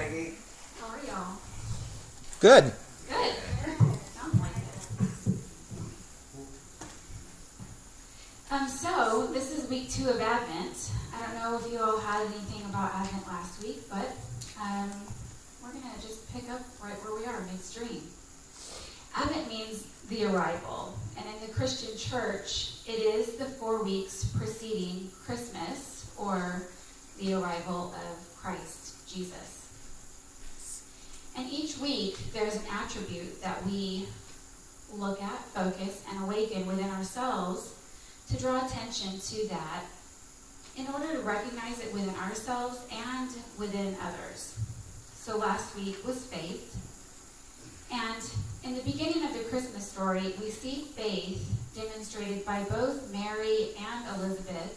Maggie. How are y'all? Good. Good. Sounds like it. So this is week 2 of Advent. I don't know if you all had anything about Advent last week, but we're going to just pick up right where we are, midstream. Advent means the arrival, and in the Christian church, it is the 4 weeks preceding Christmas, or the arrival of Christ Jesus. And each week, there's an attribute that we look at, focus, and awaken within ourselves to draw attention to that in order to recognize it within ourselves and within others. So last week was faith. And in the beginning of the Christmas story, we see faith demonstrated by both Mary and Elizabeth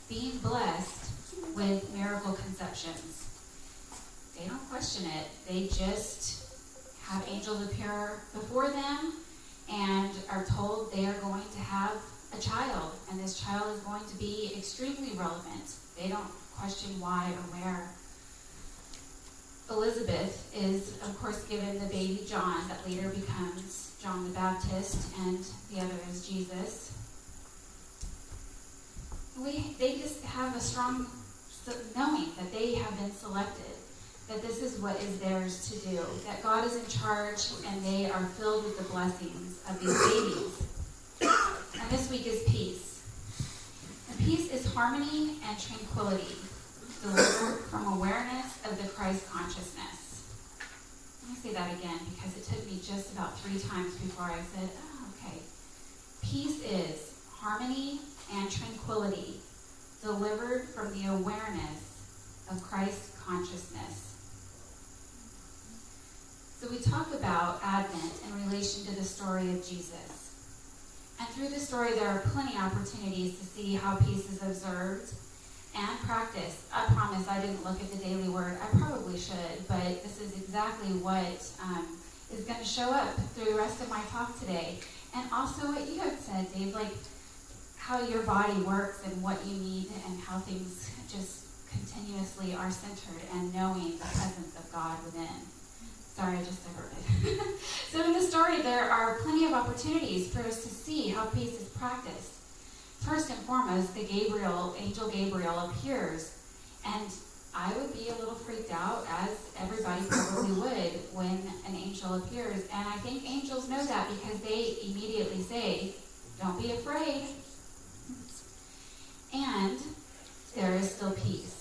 being blessed with miracle conceptions. They don't question it. They just have angels appear before them and are told they are going to have a child, and this child is going to be extremely relevant. They don't question why or where. Elizabeth is, of course, given the baby John that later becomes John the Baptist, and the other is Jesus. They just have a strong knowing that they have been selected, that this is what is theirs to do, that God is in charge, and they are filled with the blessings of these babies. And this week is peace. And peace is harmony and tranquility, delivered from awareness of the Christ consciousness. Let me say that again, because it took me just about 3 times before I said, oh, okay. Peace is harmony and tranquility, delivered from the awareness of Christ consciousness. So we talk about Advent in relation to the story of Jesus. And through the story, there are plenty of opportunities to see how peace is observed and practiced. I promise I didn't look at the daily word. I probably should, but this is exactly what is going to show up through the rest of my talk today. And also what you had said, Dave, like how your body works and what you need and how things just continuously are centered and knowing the presence of God within. Sorry, I just diverted. So in the story, there are plenty of opportunities for us to see how peace is practiced. First and foremost, angel Gabriel appears, and I would be a little freaked out, as everybody probably would, when an angel appears. And I think angels know that because they immediately say, "Don't be afraid." And there is still peace.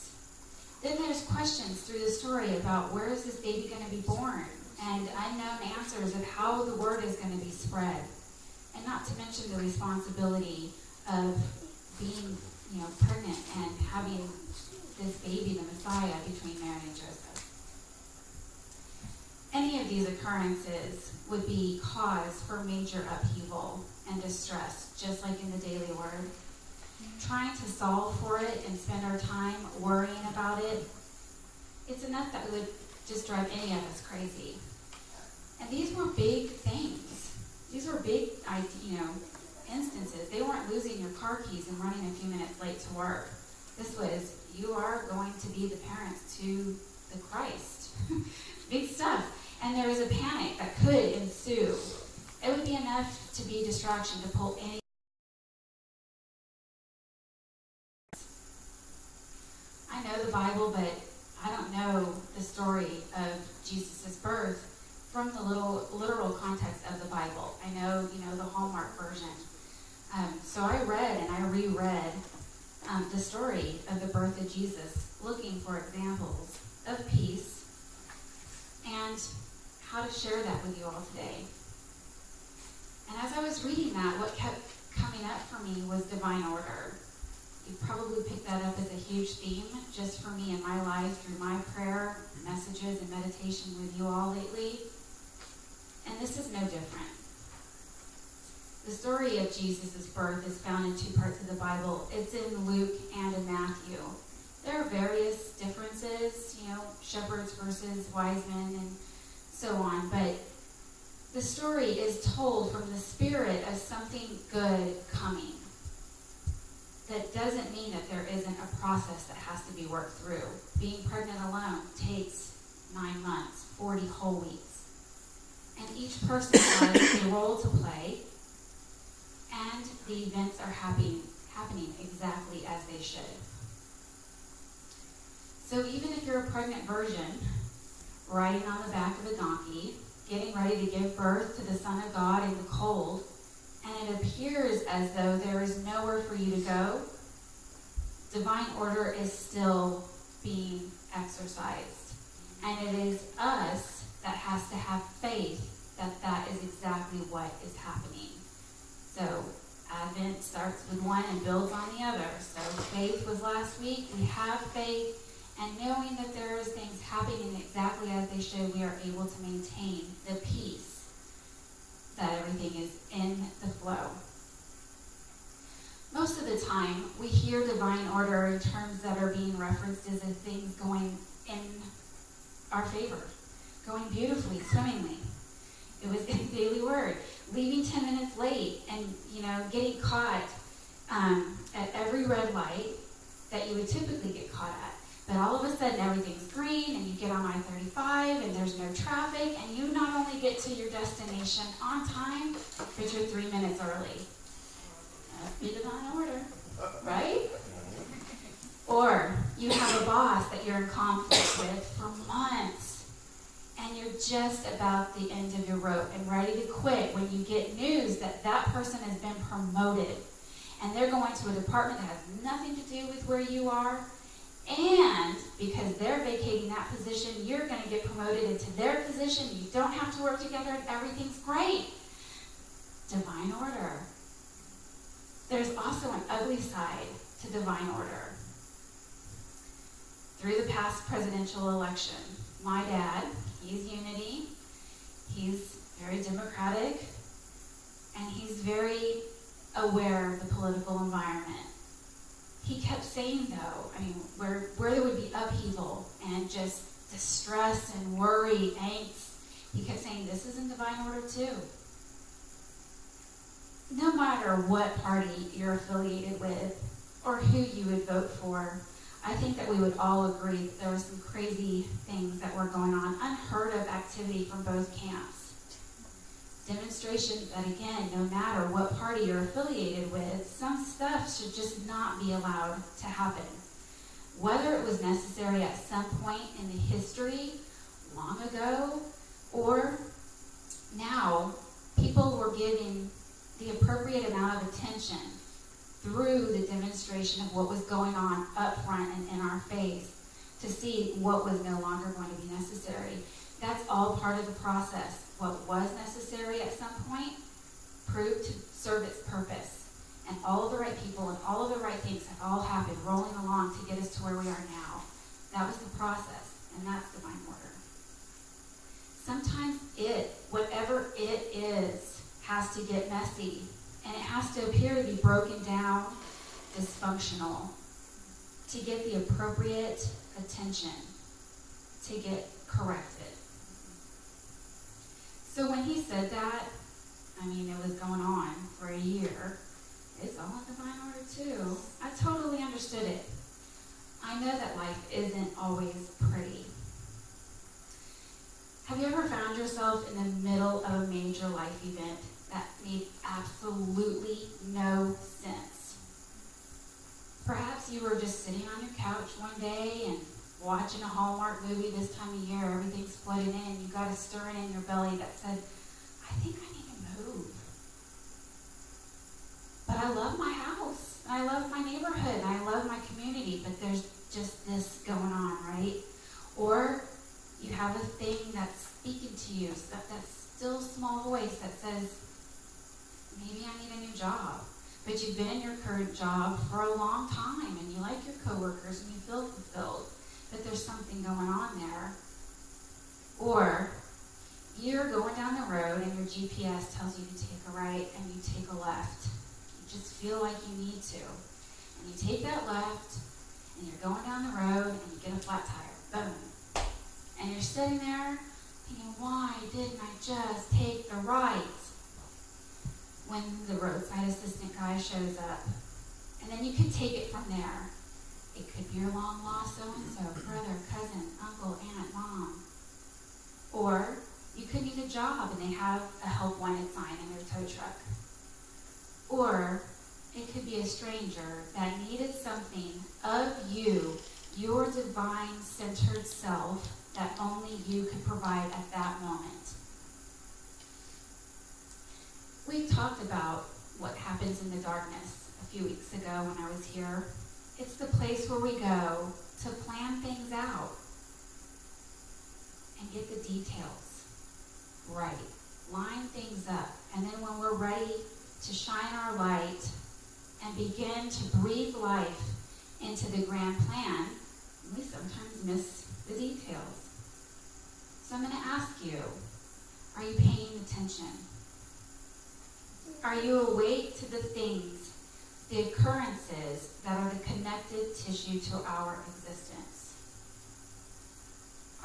Then there's questions through the story about where is this baby going to be born, and unknown answers of how the word is going to be spread, and not to mention the responsibility of being, pregnant and having this baby, the Messiah, between Mary and Joseph. Any of these occurrences would be cause for major upheaval and distress, just like in the daily word. Trying to solve for it and spend our time worrying about it, it's enough that would just drive any of us crazy. And these were big things. These were big, instances. They weren't losing your car keys and running a few minutes late to work. This was, you are going to be the parents to the Christ. Big stuff. And there was a panic that could ensue. It would be enough to be distraction to pull any. I know the Bible, but I don't know the story of Jesus' birth from the literal context of the Bible. I know, the Hallmark version. So I read and I reread the story of the birth of Jesus, looking for examples of peace and how to share that with you all today. And as I was reading that, what kept coming up for me was divine order. You probably picked that up as a huge theme just for me in my life through my prayer, messages, and meditation with you all lately. And this is no different. The story of Jesus' birth is found in 2 parts of the Bible. It's in Luke and in Matthew. There are various differences, shepherds versus wise men and so on, but the story is told from the spirit of something good coming. That doesn't mean that there isn't a process that has to be worked through. Being pregnant alone takes 9 40 whole weeks. And each person has a role to play, and the events are happening exactly as they should. So even if you're a pregnant virgin, riding on the back of a donkey, getting ready to give birth to the Son of God in the cold, and it appears as though there is nowhere for you to go, divine order is still being exercised. And it is us that has to have faith that that is exactly what is happening. So Advent starts with one and builds on the other. So faith was last week. We have faith. And knowing that there is things happening exactly as they should, we are able to maintain the peace that everything is in the flow. Most of the time, we hear divine order in terms that are being referenced as if things going in our favor, going beautifully, swimmingly. It was in the Daily Word. Leaving 10 minutes late and, getting caught at every red light that you would typically get caught at. But all of a sudden, everything's green, and you get on I-35, and there's no traffic, and you not only get to your destination on time, but you're 3 minutes early. That's be divine order, right? Or you have a boss that you're in conflict with for months, and you're just about the end of your rope and ready to quit when you get news that that person has been promoted, and they're going to a department that has nothing to do with where you are. And because they're vacating that position, you're going to get promoted into their position. You don't have to work together, and everything's great. Divine order. There's also an ugly side to divine order. Through the past presidential election, my dad, he's unity, he's very democratic, and he's very aware of the political environment. He kept saying, though, where there would be upheaval and just distress and worry, angst, he kept saying, this is in divine order too. No matter what party you're affiliated with or who you would vote for, I think that we would all agree that there were some crazy things that were going on, unheard of activity from both camps. Demonstration that, again, no matter what party you're affiliated with, some stuff should just not be allowed to happen. Whether it was necessary at some point in the history, long ago, or now, people were given the appropriate amount of attention through the demonstration of what was going on up front and in our face to see what was no longer going to be necessary. That's all part of the process. What was necessary at some point proved to serve its purpose. And all of the right people and all of the right things have all happened rolling along to get us to where we are now. That was the process, and that's divine order. Sometimes whatever it is, has to get messy, and it has to appear to be broken down, dysfunctional, to get the appropriate attention, to get corrected. So when he said that, it was going on for a year. It's all in divine order too. I totally understood it. I know that life isn't always pretty. Have you ever found yourself in the middle of a major life event that made absolutely no sense? Perhaps you were just sitting on your couch one day and watching a Hallmark movie this time of year, everything's flooding in, and you got a stirring in your belly that said, I think I need to move. But I love my house, and I love my neighborhood, and I love my community, but there's just this going on, right? Or you have a thing that's speaking to you, that still small voice that says, maybe I need a new job. But you've been in your current job for a long time, and you like your coworkers, and you feel fulfilled. But there's something going on there. Or you're going down the road and your GPS tells you to take a right and you take a left. You just feel like you need to. And you take that left and you're going down the road and you get a flat tire. Boom. And you're sitting there thinking, why didn't I just take the right? When the roadside assistant guy shows up. And then you can take it from there. It could be your long-lost so-and-so, brother, cousin, uncle, aunt, mom. Or you could need a job and they have a help wanted sign in their tow truck. Or it could be a stranger that needed something of you, your divine centered self, that only you could provide at that moment. We talked about what happens in the darkness a few weeks ago when I was here. It's the place where we go to plan things out and get the details right, line things up. And then when we're ready to shine our light and begin to breathe life into the grand plan, we sometimes miss the details. So I'm going to ask you, are you paying attention? Are you awake to the things, the occurrences that are the connected tissue to our existence?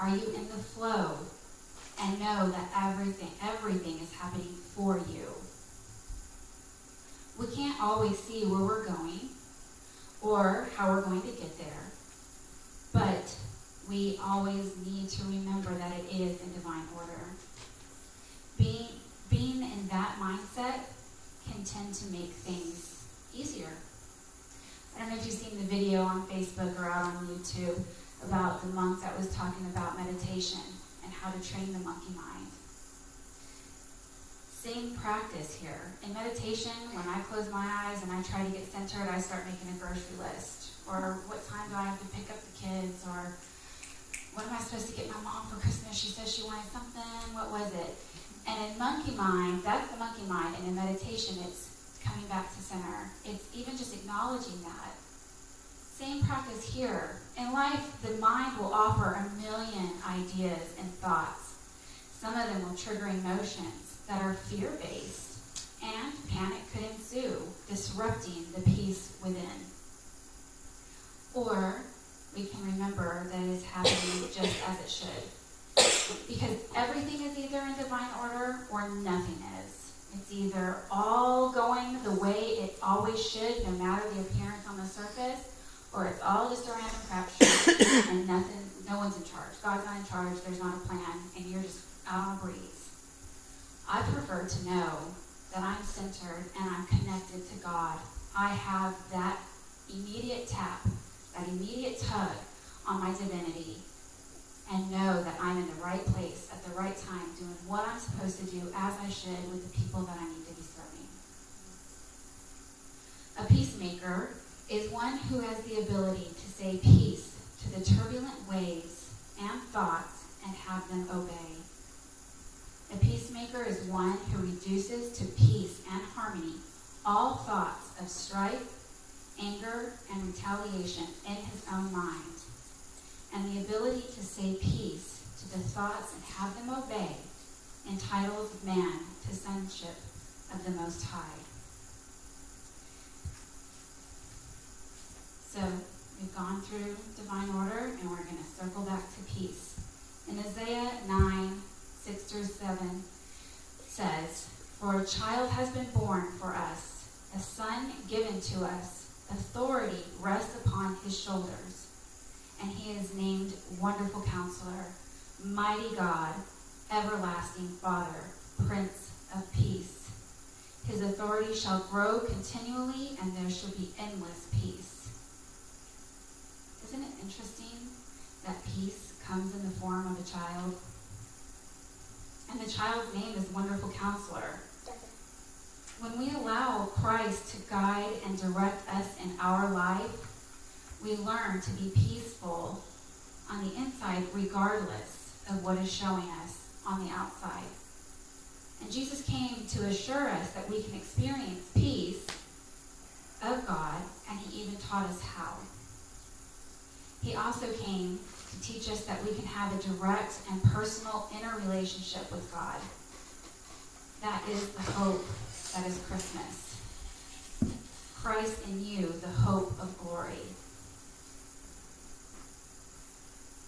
Are you in the flow and know that everything is happening for you? We can't always see where we're going or how we're going to get there, but we always need to remember that it is in divine order. Being in that mindset can tend to make things easier. I don't know if you've seen the video on Facebook or out on YouTube about the monk that was talking about meditation and how to train the monkey mind. Same practice here. In meditation, when I close my eyes and I try to get centered, I start making a grocery list. Or what time do I have to pick up the kids? Or what am I supposed to get my mom for Christmas? She said she wanted something. What was it? And in monkey mind, that's the monkey mind. And in meditation, it's coming back to center. It's even just acknowledging that. Same practice here. In life, the mind will offer a million ideas and thoughts. Some of them will trigger emotions that are fear-based, and panic could ensue, disrupting the peace within. Or we can remember that it is happening just as it should. Because everything is either in divine order or nothing is. It's either all going the way it always should, no matter the appearance on the surface, or it's all just a random crapshoot and no one's in charge. God's not in charge, there's not a plan, and you're just out on a breeze. I prefer to know that I'm centered and I'm connected to God. I have that immediate tap, that immediate tug on my divinity, and know that I'm in the right place at the right time, doing what I'm supposed to do as I should with the people that I need to be serving. A peacemaker is one who has the ability to say peace to the turbulent waves and thoughts and have them obey. A peacemaker is one who reduces to peace and harmony all thoughts of strife, anger, and retaliation in his own mind. And the ability to say peace to the thoughts and have them obey entitles man to sonship of the Most High. So we've gone through divine order, and we're going to circle back to peace. In Isaiah 9:6-7 says, "For a child has been born for us, a son given to us, authority rests upon his shoulders, and he is named Wonderful Counselor, Mighty God, Everlasting Father, Prince of Peace. His authority shall grow continually, and there shall be endless peace." Isn't it interesting that peace comes in the form of a child? And the child's name is Wonderful Counselor. When we allow Christ to guide and direct us in our life, we learn to be peaceful on the inside regardless of what is showing us on the outside. And Jesus came to assure us that we can experience peace of God, and he even taught us how. He also came to teach us that we can have a direct and personal inner relationship with God. That is the hope that is Christmas. Christ in you, the hope of glory.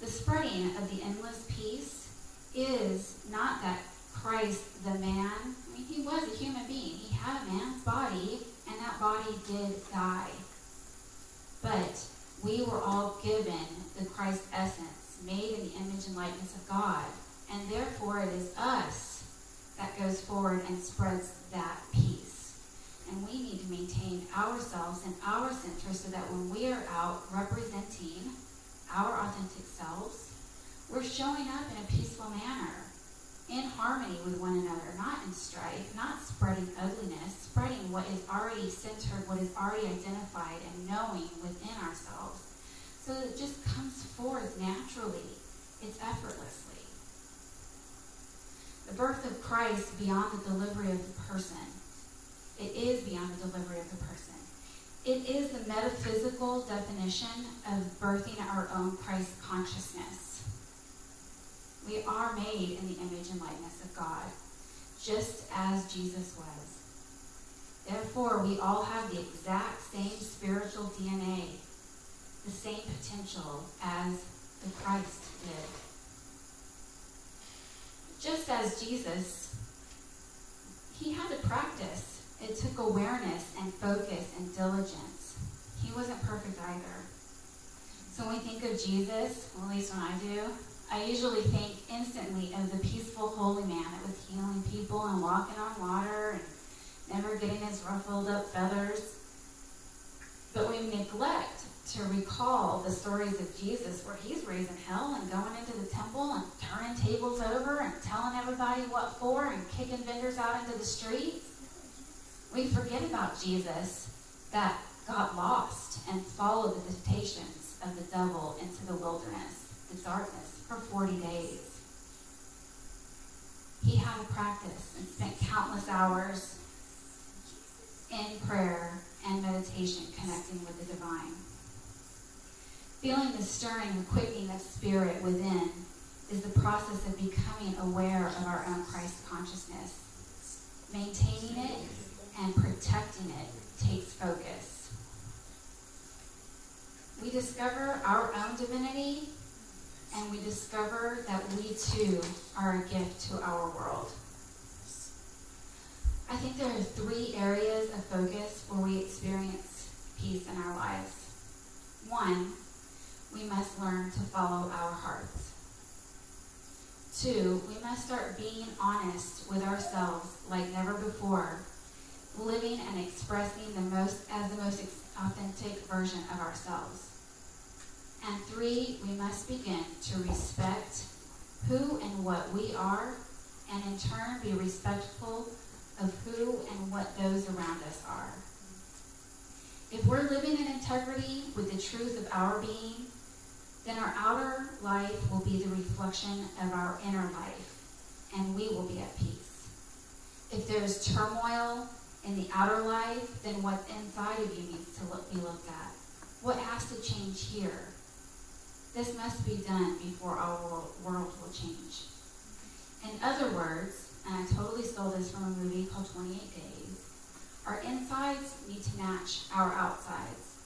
The spreading of the endless peace is not that Christ, the man, he was a human being. He had a man's body, and that body did die. But we were all given the Christ essence, made in the image and likeness of God. And therefore it is us that goes forward and spreads that peace. And we need to maintain ourselves and our center so that when we are out representing our authentic selves, we're showing up in a peaceful manner, in harmony with one another, not in strife, not spreading ugliness, spreading what is already centered, what is already identified and knowing within ourselves. So it just comes forth naturally. It's effortlessly. The birth of Christ beyond the delivery of the person. It is beyond the delivery of the person. It is the metaphysical definition of birthing our own Christ consciousness. We are made in the image and likeness of God, just as Jesus was. Therefore, we all have the exact same spiritual DNA, the same potential as the Christ did. Just as Jesus, he had to practice. It took awareness and focus and diligence. He wasn't perfect either. So when we think of Jesus, well, at least when I do, I usually think instantly of the peaceful holy man that was healing people and walking on water and never getting his ruffled up feathers. But we neglect to recall the stories of Jesus where he's raising hell and going into the temple and turning tables over and telling everybody what for and kicking vendors out into the streets. We forget about Jesus that got lost and followed the temptations of the devil into the wilderness, the darkness, for 40 days. He had to practice and spent countless hours in prayer and meditation connecting with the divine. Feeling the stirring and quickening of spirit within is the process of becoming aware of our own Christ consciousness. Maintaining it and protecting it takes focus. We discover our own divinity, and we discover that we too are a gift to our world. I think there are 3 areas of focus where we experience peace in our lives. 1, we must learn to follow our hearts. 2, we must start being honest with ourselves like never before, living and expressing the most authentic version of ourselves. And 3, we must begin to respect who and what we are, and in turn be respectful of who and what those around us are. If we're living in integrity with the truth of our being, then our outer life will be the reflection of our inner life, and we will be at peace. If there's turmoil in the outer life, then what's inside of you needs to be looked at. What has to change here? This must be done before our world will change. In other words, and I totally stole this from a movie called 28 Days, our insides need to match our outsides.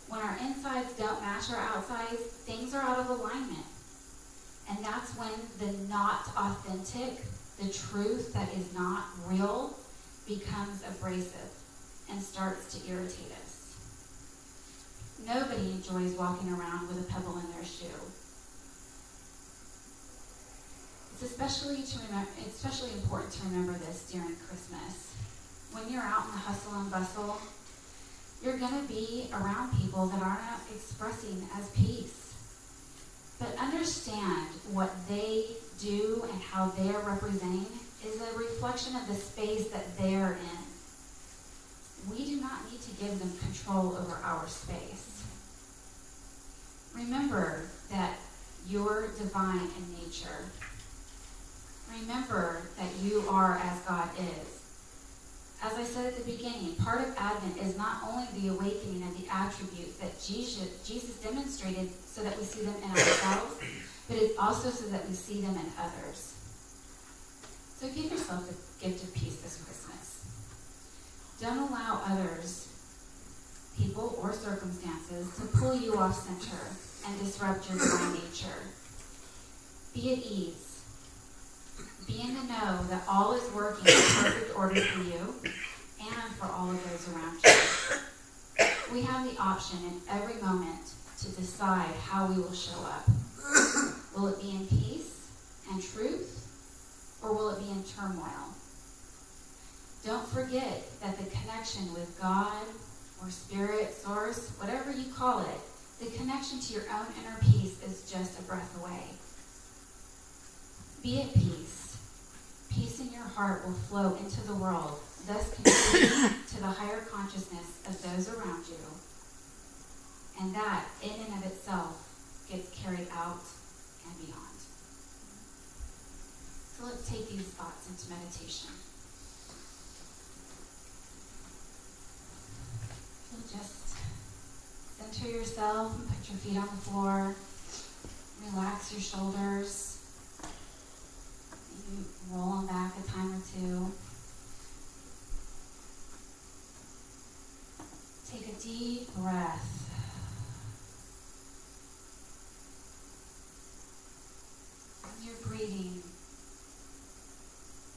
When our insides don't match our outsides, things are out of alignment. And that's when the not authentic, the truth that is not real, becomes abrasive and starts to irritate us. Nobody enjoys walking around with a pebble in their shoe. It's especially important to remember this during Christmas. When you're out in the hustle and bustle, you're going to be around people that are not expressing as peace. But understand what they do and how they're representing is a reflection of the space that they're in. We do not need to give them control over our space. Remember that you're divine in nature. Remember that you are as God is. As I said at the beginning, part of Advent is not only the awakening of the attributes that Jesus demonstrated so that we see them in ourselves, but it's also so that we see them in others. So give yourself the gift of peace this Christmas. Don't allow others, people or circumstances, to pull you off center and disrupt your divine nature. Be at ease. Be in the know that all is working in perfect order for you and for all of those around you. We have the option in every moment to decide how we will show up. Will it be in peace and truth? or will it be in turmoil? Don't forget that the connection with God or spirit, source, whatever you call it, the connection to your own inner peace is just a breath away. Be at peace. Peace in your heart will flow into the world, thus contributing to the higher consciousness of those around you. And that, in and of itself, gets carried out and beyond. So let's take these thoughts into meditation. So just center yourself and put your feet on the floor. Relax your shoulders. Maybe roll them back a time or two. Take a deep breath. As you're breathing,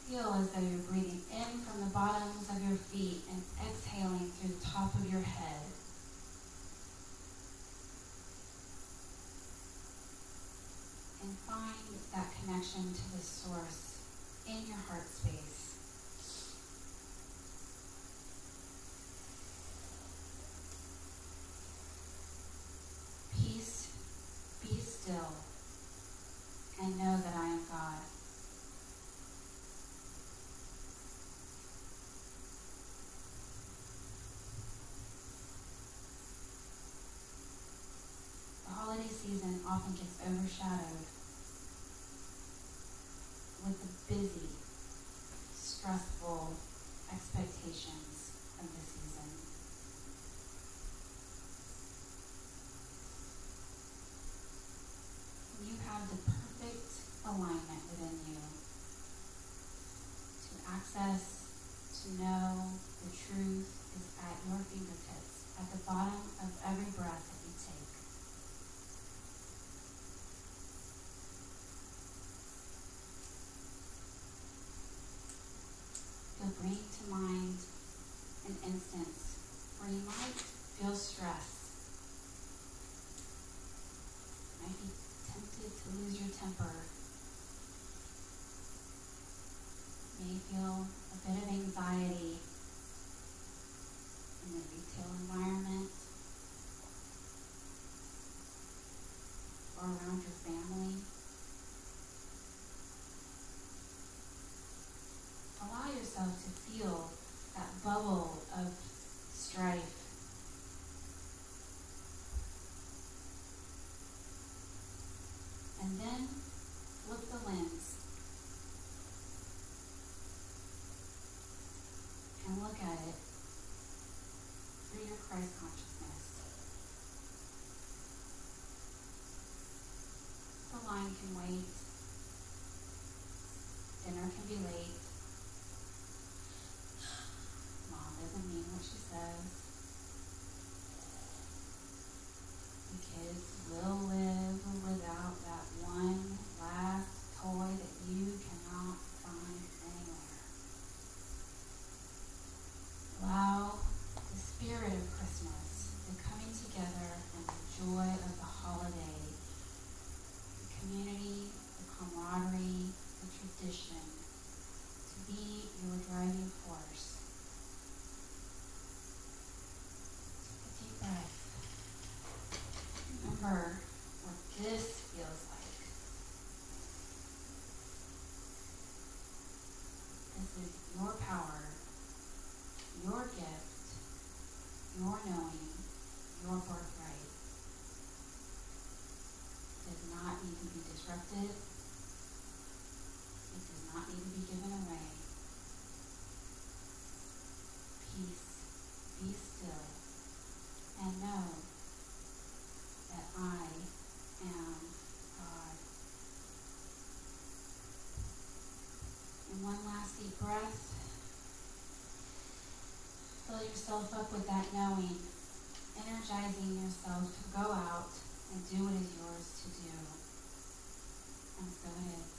feel as though you're breathing in from the bottoms of your feet and exhaling through the top of your head. And find that connection to the source in your heart space. Peace, be still, and know that I am God. The holiday season often gets overshadowed with the busy, stressful expectations of the season. You have the perfect alignment within you to access, to know the truth is at your fingertips, at the bottom of every breath that you take. You'll bring to mind an instance where you might feel stress. You might be tempted to lose your temper. You may feel a bit of anxiety in the retail environment or around your family. Allow yourself to feel that bubble of strife. And then flip the lens and look at it through your Christ consciousness. The line can wait. Dinner can be late. Doesn't mean what she says. The kids will live without that one last toy that you cannot find anywhere. Allow the spirit of Christmas, the coming together and the joy of the holiday, the community, the camaraderie, the tradition, to be your driving force. Remember what this feels like. This is your power, your gift, your knowing, your birthright. It does not need to be disrupted. It does not need to be given away. Peace, be still, and know that I am God. And one last deep breath. Fill yourself up with that knowing, energizing yourself to go out and do what is yours to do. And so it is.